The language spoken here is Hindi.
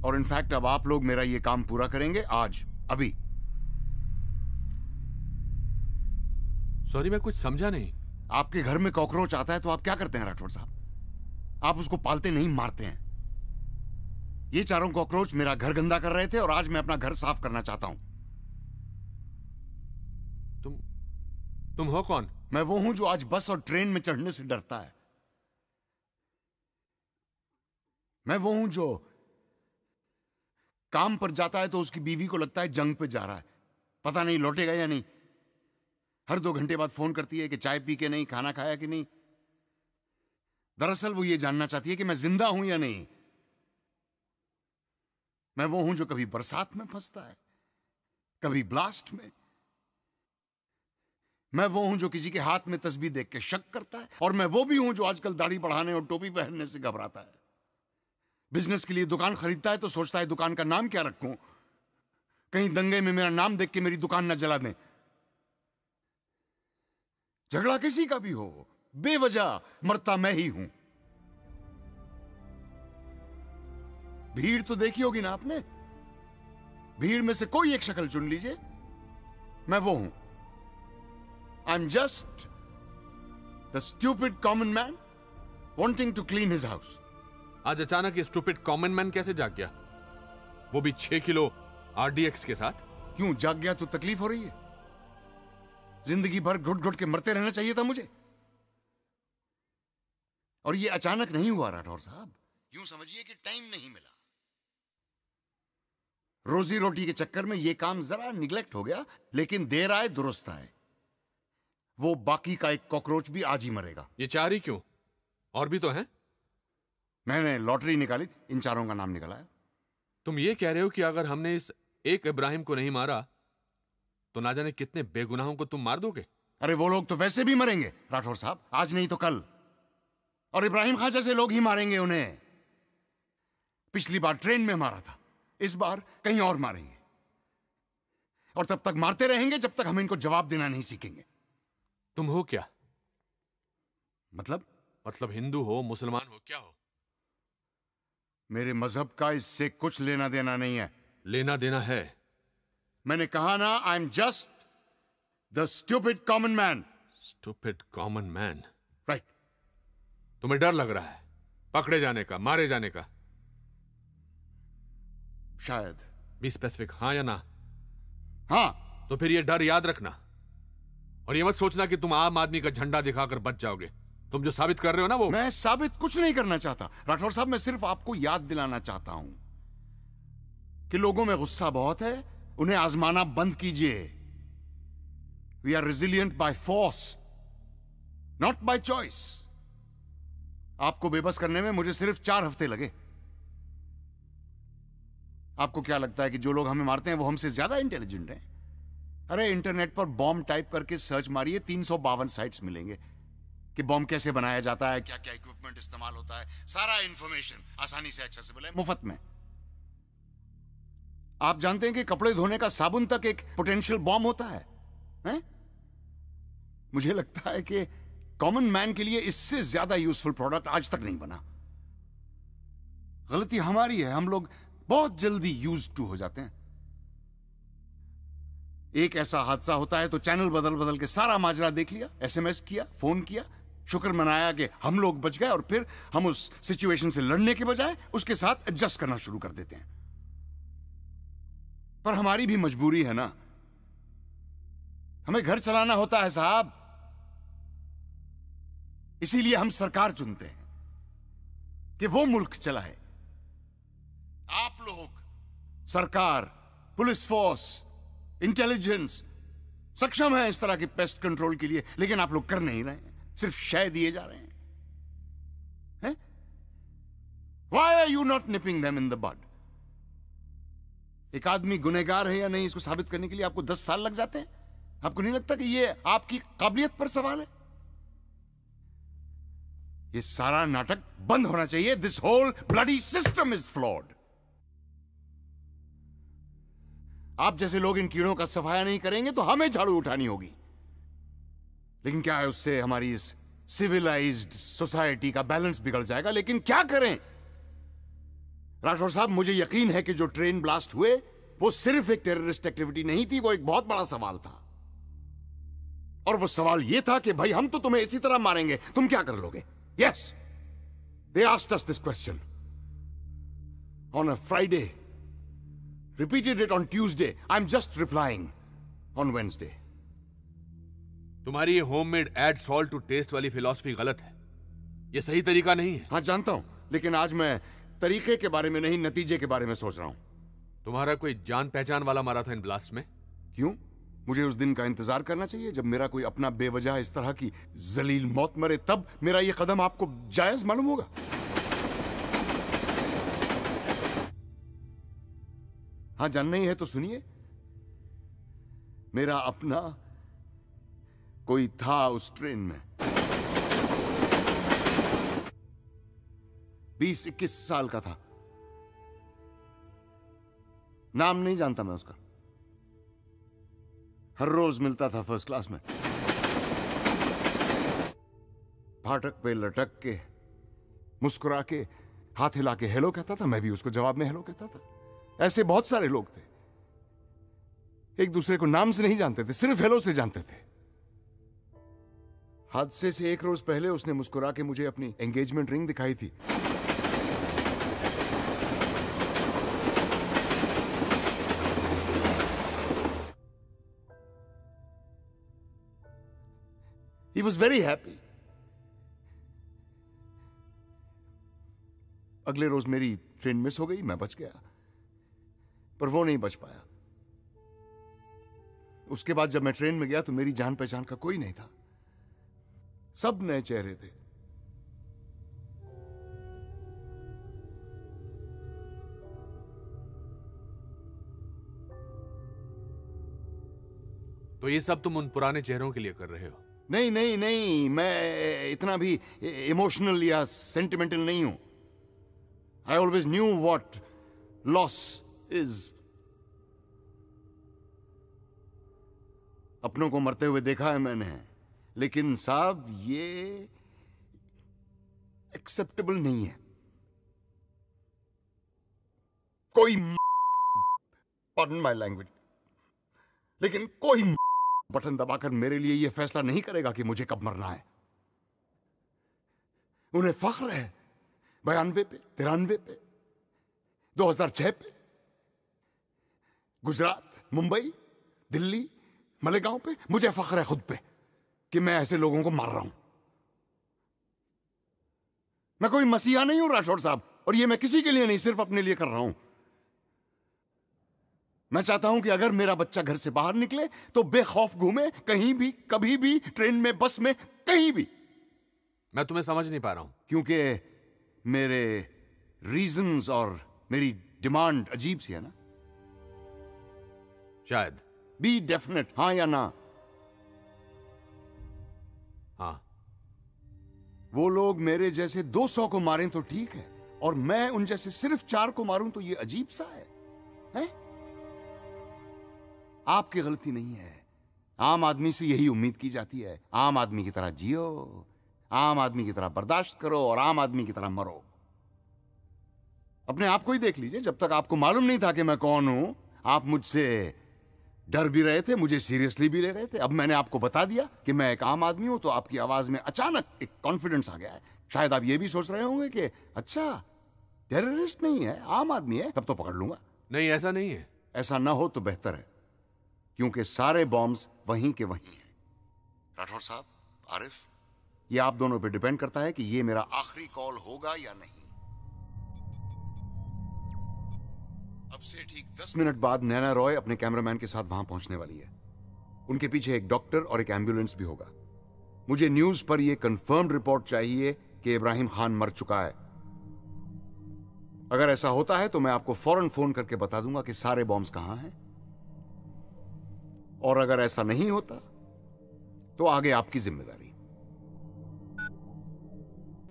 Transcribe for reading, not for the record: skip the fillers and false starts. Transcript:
और इनफैक्ट अब आप लोग मेरा ये काम पूरा करेंगे आज, अभी। सॉरी, मैं कुछ समझा नहीं। आपके घर में कॉकरोच आता है तो आप क्या करते हैं राठौड़ साहब? आप उसको पालते नहीं, मारते हैं। ये चारों कॉकरोच मेरा घर गंदा कर रहे थे और आज मैं अपना घर साफ करना चाहता हूं। तुम हो कौन? मैं वो हूं जो आज बस और ट्रेन में चढ़ने से डरता है। मैं वो हूं जो काम पर जाता है तो उसकी बीवी को लगता है जंग पे जा रहा है, पता नहीं लौटेगा या नहीं। हर 2 घंटे बाद फोन करती है कि चाय पी के नहीं, खाना खाया कि नहीं। दरअसल वो ये जानना चाहती है कि मैं जिंदा हूं या नहीं। मैं वो हूं जो कभी बरसात में फंसता है, कभी ब्लास्ट में। मैं वो हूं जो किसी के हाथ में तस्बीह देख के शक करता है, और मैं वो भी हूं जो आजकल दाढ़ी बढ़ाने और टोपी पहनने से घबराता है। बिजनेस के लिए दुकान खरीदता है तो सोचता है दुकान का नाम क्या रखूं, कहीं दंगे में मेरा नाम देख के मेरी दुकान न जला दें। झगड़ा किसी का भी हो, बेवजह मरता मैं ही हूं। भीड़ तो देखी होगी ना आपने, भीड़ में से कोई एक शक्ल चुन लीजिए, मैं वो हूं। I am just the stupid common man wanting to clean his house. आज अचानक ये स्टूपिड कॉमन मैन कैसे जाग गया, वो भी 6 किलो RDX के साथ? क्यों जाग गया तो तकलीफ हो रही है? जिंदगी भर घुट घुट के मरते रहना चाहिए था मुझे, और ये अचानक नहीं हुआ राठौर साहब। यूं समझिए कि टाइम नहीं मिला। रोजी रोटी के चक्कर में ये काम जरा निगलेक्ट हो गया, लेकिन देर आए दुरुस्त आए। वो बाकी का एक कॉकरोच भी आज ही मरेगा। ये 4 ही क्यों, और भी तो हैं? मैंने लॉटरी निकाली, इन चारों का नाम निकला है। तुम ये कह रहे हो कि अगर हमने इस एक इब्राहिम को नहीं मारा तो ना जाने कितने बेगुनाहों को तुम मार दोगे? अरे वो लोग तो वैसे भी मरेंगे राठौर साहब, आज नहीं तो कल। और इब्राहिम खान जैसे लोग ही मारेंगे उन्हें। पिछली बार ट्रेन में मारा था, इस बार कहीं और मारेंगे। और तब तक मारते रहेंगे जब तक हम इनको जवाब देना नहीं सीखेंगे। तुम हो क्या? मतलब हिंदू हो, मुसलमान हो, क्या हो? मेरे मजहब का इससे कुछ लेना देना नहीं है। लेना देना है। मैंने कहा ना, आई am just the stupid common man. Stupid common man, right. तुम्हें डर लग रहा है पकड़े जाने का, मारे जाने का? शायद। बी स्पेसिफिक, हाँ या ना? हाँ। तो फिर ये डर याद रखना, और ये मत सोचना कि तुम आम आदमी का झंडा दिखाकर बच जाओगे। तुम जो साबित कर रहे हो ना, वो मैं साबित कुछ नहीं करना चाहता राठौर साहब। मैं सिर्फ आपको याद दिलाना चाहता हूं कि लोगों में गुस्सा बहुत है, उन्हें आजमाना बंद कीजिए। We are resilient by force, not by choice. आपको बेबस करने में मुझे सिर्फ 4 हफ्ते लगे। आपको क्या लगता है कि जो लोग हमें मारते हैं वो हमसे ज्यादा इंटेलिजेंट हैं? अरे इंटरनेट पर बॉम्ब टाइप करके सर्च मारिए, 352 साइट्स मिलेंगे कि बॉम्ब कैसे बनाया जाता है, क्या क्या इक्विपमेंट इस्तेमाल होता है। सारा इंफॉर्मेशन आसानी से एक्सेसिबल है, मुफ्त में। आप जानते हैं कि कपड़े धोने का साबुन तक एक पोटेंशियल बॉम्ब होता है, हैं? मुझे लगता है कि कॉमन मैन के लिए इससे ज्यादा यूजफुल प्रोडक्ट आज तक नहीं बना। गलती हमारी है, हम लोग बहुत जल्दी यूज्ड टू हो जाते हैं। एक ऐसा हादसा होता है तो चैनल बदल बदल के सारा माजरा देख लिया, SMS किया, फोन किया, शुक्र मनाया कि हम लोग बच गए, और फिर हम उस सिचुएशन से लड़ने के बजाय उसके साथ एडजस्ट करना शुरू कर देते हैं। पर हमारी भी मजबूरी है ना, हमें घर चलाना होता है साहब। इसीलिए हम सरकार चुनते हैं कि वो मुल्क चलाए। आप लोग, सरकार, पुलिस फोर्स, इंटेलिजेंस सक्षम है इस तरह के पेस्ट कंट्रोल के लिए, लेकिन आप लोग कर नहीं रहे हैं, सिर्फ शय दिए जा रहे हैं। Why are you not nipping them in the bud? एक आदमी गुनहगार है या नहीं, इसको साबित करने के लिए आपको 10 साल लग जाते हैं। आपको नहीं लगता कि ये आपकी काबिलियत पर सवाल है? ये सारा नाटक बंद होना चाहिए। This whole bloody system is flawed. आप जैसे लोग इन कीड़ों का सफाया नहीं करेंगे तो हमें झाड़ू उठानी होगी। लेकिन क्या है, उससे हमारी इस सिविलाइज्ड सोसाइटी का बैलेंस बिगड़ जाएगा। लेकिन क्या करें, राठौर साहब, मुझे यकीन है कि जो ट्रेन ब्लास्ट हुए वो सिर्फ एक टेररिस्ट एक्टिविटी नहीं थी, वो एक बहुत बड़ा सवाल था। और वो सवाल ये था कि भाई हम तो तुम्हें इसी तरह मारेंगे, तुम क्या कर लोगे? Yes, they asked us this question on a Friday, repeated it on Tuesday. I'm just replying on Wednesday. तुम्हारी ये homemade add salt to taste वाली फिलॉसफी गलत है। ये सही तरीका नहीं है। हाँ जानता हूं, लेकिन आज मैं तरीके के बारे में नहीं, नतीजे के बारे में सोच रहा हूं। तुम्हारा कोई जान पहचान वाला मारा था इन ब्लास्ट में? क्यों? मुझे उस दिन का इंतजार करना चाहिए जब मेरा कोई अपना बेवजह इस तरह की जलील मौत मरे, तब मेरा ये कदम आपको जायज मालूम होगा। हाँ, जानना ही है तो सुनिए। मेरा अपना कोई था उस ट्रेन में। 20-21 साल का था। नाम नहीं जानता मैं उसका। हर रोज मिलता था फर्स्ट क्लास में, फाटक पे लटक के, मुस्कुरा के, हाथ हिला के हेलो कहता था। मैं भी उसको जवाब में हेलो कहता था। ऐसे बहुत सारे लोग थे, एक दूसरे को नाम से नहीं जानते थे, सिर्फ हेलो से जानते थे। हादसे से एक रोज पहले उसने मुस्कुरा के मुझे अपनी एंगेजमेंट रिंग दिखाई थी। He was very happy. अगले रोज मेरी ट्रेन मिस हो गई, मैं बच गया, पर वो नहीं बच पाया। उसके बाद जब मैं ट्रेन में गया तो मेरी जान पहचान का कोई नहीं था, सब नए चेहरे थे। तो ये सब तुम उन पुराने चेहरों के लिए कर रहे हो? नहीं नहीं नहीं, मैं इतना भी इमोशनल या सेंटिमेंटल नहीं हूं। I always knew what loss is. अपनों को मरते हुए देखा है मैंने, लेकिन साहब ये एक्सेप्टेबल नहीं है। कोई पार्डन माय लैंग्वेज, लेकिन कोई बटन दबाकर मेरे लिए यह फैसला नहीं करेगा कि मुझे कब मरना है। उन्हें फख्र है 92 पे, 93 पे, 2006 पे, गुजरात, मुंबई, दिल्ली, मलेगांव पे। मुझे फख्र है खुद पे कि मैं ऐसे लोगों को मार रहा हूं। मैं कोई मसीहा नहीं हूं राठौर साहब, और ये मैं किसी के लिए नहीं, सिर्फ अपने लिए कर रहा हूं। मैं चाहता हूं कि अगर मेरा बच्चा घर से बाहर निकले तो बेखौफ घूमे, कहीं भी, कभी भी, ट्रेन में, बस में, कहीं भी। मैं तुम्हें समझ नहीं पा रहा हूं। क्योंकि मेरे रीजंस और मेरी डिमांड अजीब सी है ना। शायद। बी डेफिनेट, हाँ या ना। हाँ। वो लोग मेरे जैसे 200 को मारें तो ठीक है, और मैं उन जैसे सिर्फ 4 को मारूं तो ये अजीब सा है, हैं? आपकी गलती नहीं है। आम आदमी से यही उम्मीद की जाती है। आम आदमी की तरह जियो, आम आदमी की तरह बर्दाश्त करो, और आम आदमी की तरह मरो। अपने आप को ही देख लीजिए। जब तक आपको मालूम नहीं था कि मैं कौन हूं, आप मुझसे डर भी रहे थे, मुझे सीरियसली भी ले रहे थे। अब मैंने आपको बता दिया कि मैं एक आम आदमी हूं, तो आपकी आवाज में अचानक एक कॉन्फिडेंस आ गया है। शायद आप ये भी सोच रहे होंगे कि अच्छा, टेररिस्ट नहीं है, आम आदमी है, तब तो पकड़ लूंगा। नहीं, ऐसा नहीं है। ऐसा ना हो तो बेहतर है, क्योंकि सारे बॉम्ब्स वहीं के वहीं हैं। राठौर साहब, आरिफ, ये आप दोनों पे डिपेंड करता है कि ये मेरा आखिरी कॉल होगा या नहीं। अब से ठीक 10 मिनट बाद नैना रॉय अपने कैमरामैन के साथ वहां पहुंचने वाली है। उनके पीछे एक डॉक्टर और एक एम्बुलेंस भी होगा। मुझे न्यूज पर यह कंफर्म्ड रिपोर्ट चाहिए कि इब्राहिम खान मर चुका है। अगर ऐसा होता है तो मैं आपको फौरन फोन करके बता दूंगा कि सारे बॉम्ब्स कहां हैं, और अगर ऐसा नहीं होता तो आगे आपकी जिम्मेदारी।